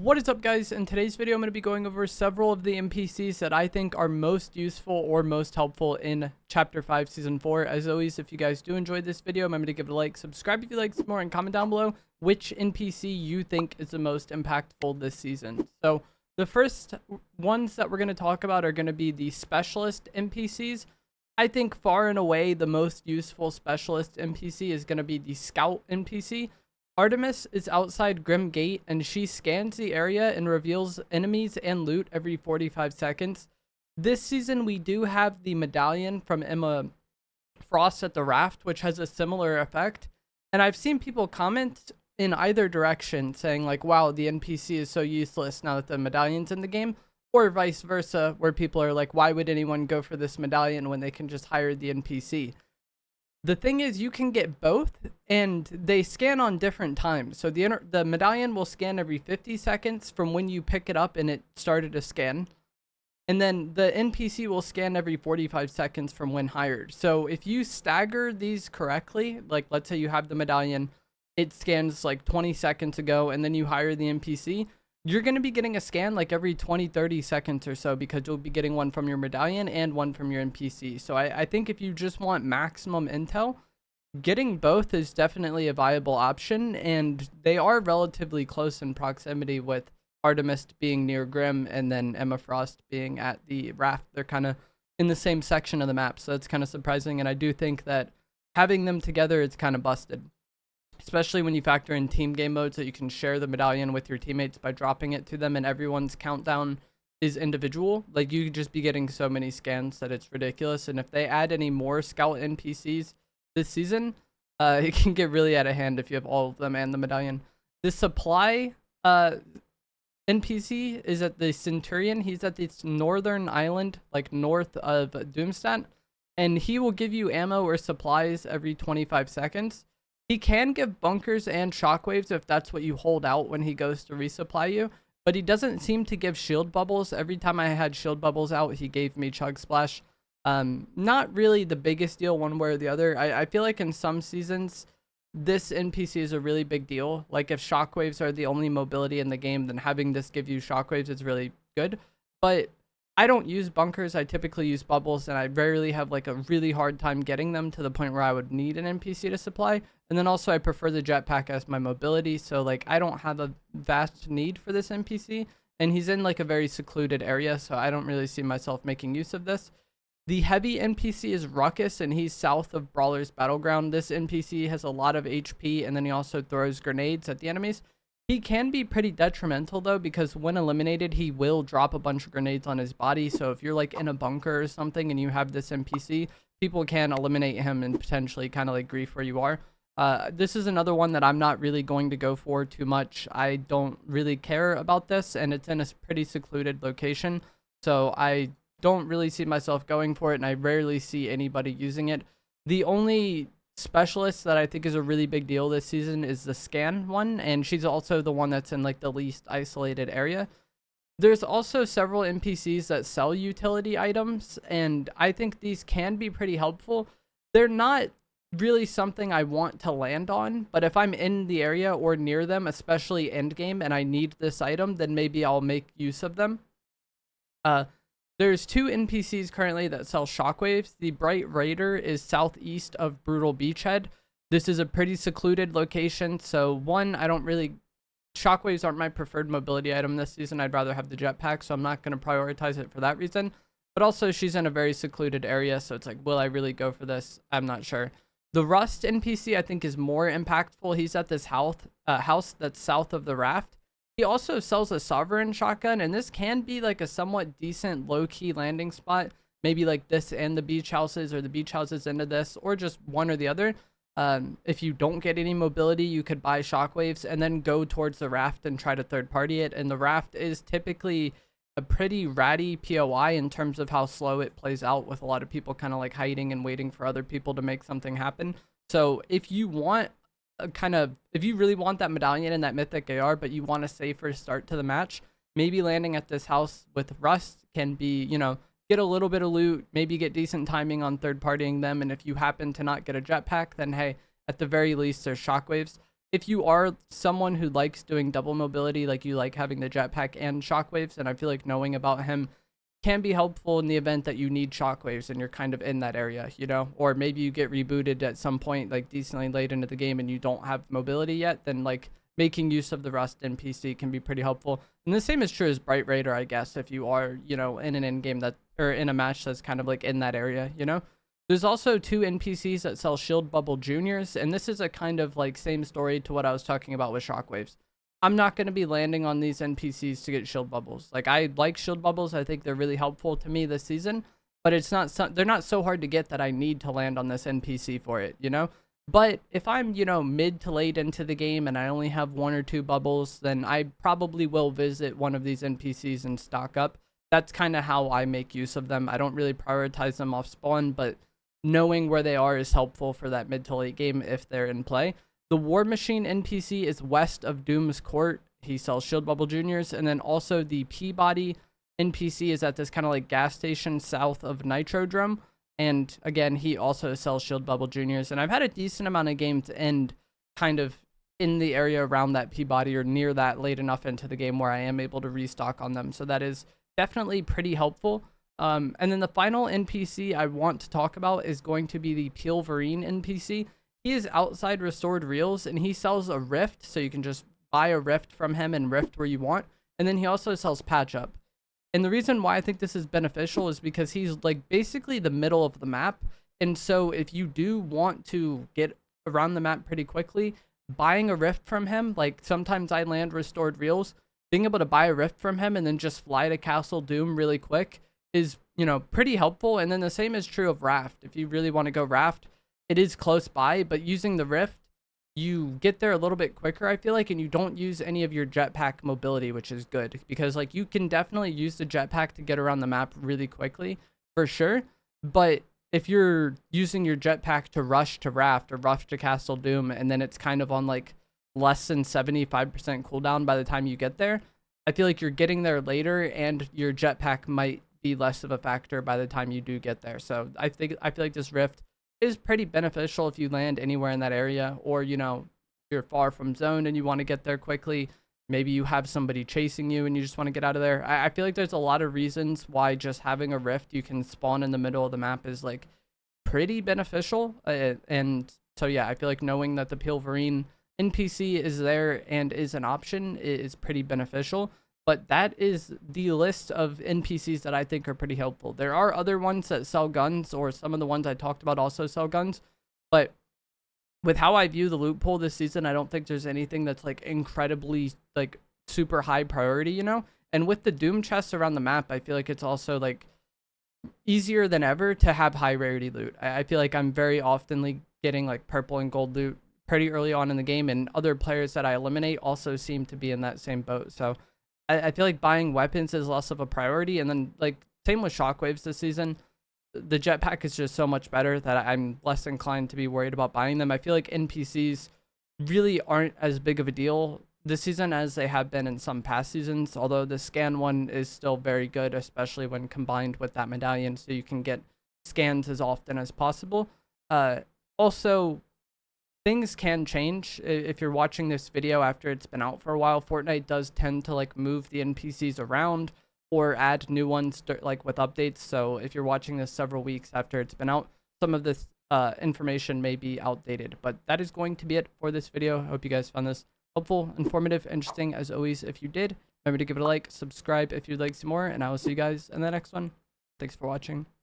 What is up, guys? In today's video, I'm going to be going over several of the NPCs that I think are most useful or most helpful in Chapter 5, Season 4. As always, if you guys do enjoy this video, remember to give it a like, subscribe if you like some more, and comment down below which NPC you think is the most impactful this season. So, the first ones that we're going to talk about are going to be the Specialist NPCs. I think far and away the most useful Specialist NPC is going to be the Scout NPC. Artemis is outside Grim Gate, and she scans the area and reveals enemies and loot every 45 seconds. This season, we do have the medallion from Emma Frost at the raft, which has a similar effect. And I've seen people comment in either direction, saying like, wow, the NPC is so useless now that the medallion's in the game, or vice versa, where people are like, why would anyone go for this medallion when they can just hire the NPC? The thing is, you can get both, and they scan on different times. So the medallion will scan every 50 seconds from when you pick it up and it started to scan. And then the NPC will scan every 45 seconds from when hired. So if you stagger these correctly, like let's say you have the medallion, it scans like 20 seconds ago, and then you hire the NPC, you're going to be getting a scan like every 20-30 seconds or so, because you'll be getting one from your medallion and one from your NPC. So I think if you just want maximum intel, getting both is definitely a viable option, and they are relatively close in proximity, with Artemis being near Grim and then Emma Frost being at the raft. They're kind of in the same section of the map, so that's kind of surprising, and I do think that having them together is kind of busted. Especially when you factor in team game mode, so you can share the medallion with your teammates by dropping it to them, and everyone's countdown is individual. Like, you could just be getting so many scans that it's ridiculous. And if they add any more Scout NPCs this season, it can get really out of hand if you have all of them and the medallion. The Supply NPC is at the Centurion. He's at this northern island, like north of Doomstat, and he will give you ammo or supplies every 25 seconds. He can give bunkers and shockwaves if that's what you hold out when he goes to resupply you, but he doesn't seem to give shield bubbles. Every time I had shield bubbles out, he gave me chug splash. Not really the biggest deal one way or the other. I feel like in some seasons, this NPC is a really big deal. Like, if shockwaves are the only mobility in the game, then having this give you shockwaves is really good. But I don't use bunkers. I typically use bubbles, and I rarely have like a really hard time getting them to the point where I would need an NPC to supply. And then also, I prefer the jetpack as my mobility, so like I don't have a vast need for this NPC, and he's in like a very secluded area, so I don't really see myself making use of this. The heavy NPC is Ruckus, and he's south of Brawler's Battleground. This NPC has a lot of HP, and then he also throws grenades at the enemies. He can be pretty detrimental though, because when eliminated, he will drop a bunch of grenades on his body. So if you're like in a bunker or something and you have this NPC, people can eliminate him and potentially kind of like grief where you are. This is another one that I'm not really going to go for too much. I don't really care about this, and it's in a pretty secluded location. So I don't really see myself going for it, and I rarely see anybody using it. The only Specialist that I think is a really big deal this season is the Scan one, and she's also the one that's in like the least isolated area. There's also several NPCs that sell utility items, and I think these can be pretty helpful. They're not really something I want to land on, but if I'm in the area or near them, especially end game, and I need this item, then maybe I'll make use of them. There's two NPCs currently that sell shockwaves. The Bright Raider is southeast of Brutal Beachhead. This is a pretty secluded location, so one, shockwaves aren't my preferred mobility item this season. I'd rather have the jetpack, so I'm not going to prioritize it for that reason. But also, she's in a very secluded area, so it's like, will I really go for this? I'm not sure. The Rust NPC, I think, is more impactful. He's at this house that's south of the raft. He also sells a Sovereign shotgun, and this can be like a somewhat decent low-key landing spot. Maybe like this and the beach houses, or the beach houses into this, or just one or the other. If you don't get any mobility, you could buy shockwaves and then go towards the raft and try to third-party it. And the raft is typically a pretty ratty POI in terms of how slow it plays out, with a lot of people kind of like hiding and waiting for other people to make something happen. So if you want if you really want that medallion and that mythic AR, but you want a safer start to the match, maybe landing at this house with Rust can be, you know, get a little bit of loot, maybe get decent timing on third partying them. And if you happen to not get a jetpack, then hey, at the very least, there's shockwaves. if you are someone who likes doing double mobility, like you like having the jetpack and shockwaves, and I feel like knowing about him can be helpful in the event that you need shockwaves and you're kind of in that area, you know, or maybe you get rebooted at some point like decently late into the game and you don't have mobility yet, then like making use of the Rust NPC can be pretty helpful. And the same is true as Bright Raider, I guess, if you are, you know, in an end game that, or in a match that's kind of like in that area, you know. There's also 2 NPCs that sell Shield Bubble Juniors, and this is a kind of like same story to what I was talking about with shockwaves. I'm not going to be landing on these NPCs to get shield bubbles. Like, I like shield bubbles. I think they're really helpful to me this season, but it's not they're not so hard to get that I need to land on this NPC for it, you know? But if I'm, you know, mid to late into the game and I only have 1 or 2 bubbles, then I probably will visit one of these NPCs and stock up. That's kind of how I make use of them. I don't really prioritize them off spawn, but knowing where they are is helpful for that mid to late game if they're in play. The War Machine NPC is west of Doom's Court. He sells Shield Bubble Juniors. And then also the Peabody NPC is at this kind of like gas station south of Nitrodrome. And again, he also sells Shield Bubble Juniors. And I've had a decent amount of games end kind of in the area around that Peabody or near that late enough into the game where I am able to restock on them. So that is definitely pretty helpful. And then the final NPC I want to talk about is going to be the Pilverine NPC. He is outside Restored Reels, and he sells a Rift, so you can just buy a Rift from him and Rift where you want. And then he also sells Patch Up. And the reason why I think this is beneficial is because he's like basically the middle of the map. And so if you do want to get around the map pretty quickly, buying a Rift from him, like sometimes I land Restored Reels, being able to buy a Rift from him and then just fly to Castle Doom really quick is, you know, pretty helpful. And then the same is true of Raft. If you really want to go Raft, it is close by, but using the Rift, you get there a little bit quicker, I feel like, and you don't use any of your jetpack mobility, which is good, because like you can definitely use the jetpack to get around the map really quickly, for sure. But if you're using your jetpack to rush to Raft or rush to Castle Doom, and then it's kind of on like less than 75% cooldown by the time you get there, I feel like you're getting there later, and your jetpack might be less of a factor by the time you do get there. So I feel like this Rift is pretty beneficial if you land anywhere in that area, or, you know, you're far from zone and you want to get there quickly. Maybe you have somebody chasing you and you just want to get out of there. I feel like there's a lot of reasons why just having a Rift you can spawn in the middle of the map is like pretty beneficial. And so yeah, I feel like knowing that the Pilverine NPC is there and is an option is pretty beneficial. But that is the list of NPCs that I think are pretty helpful. There are other ones that sell guns, or some of the ones I talked about also sell guns. But with how I view the loot pool this season, I don't think there's anything that's like incredibly like super high priority, you know? And with the Doom chests around the map, I feel like it's also like easier than ever to have high rarity loot. I feel like I'm very often getting like purple and gold loot pretty early on in the game, and other players that I eliminate also seem to be in that same boat. So I feel like buying weapons is less of a priority. And then like same with shockwaves this season, the jetpack is just so much better that I'm less inclined to be worried about buying them. I feel like NPCs really aren't as big of a deal this season as they have been in some past seasons, although the scan one is still very good, especially when combined with that medallion, so you can get scans as often as possible. Also, things can change. If you're watching this video after it's been out for a while, Fortnite does tend to like move the NPCs around or add new ones like with updates. So if you're watching this several weeks after it's been out, some of this information may be outdated. But that is going to be it for this video. I hope you guys found this helpful, informative, interesting. As always, if you did, remember to give it a like, subscribe if you'd like some more, and I will see you guys in the next one. Thanks for watching.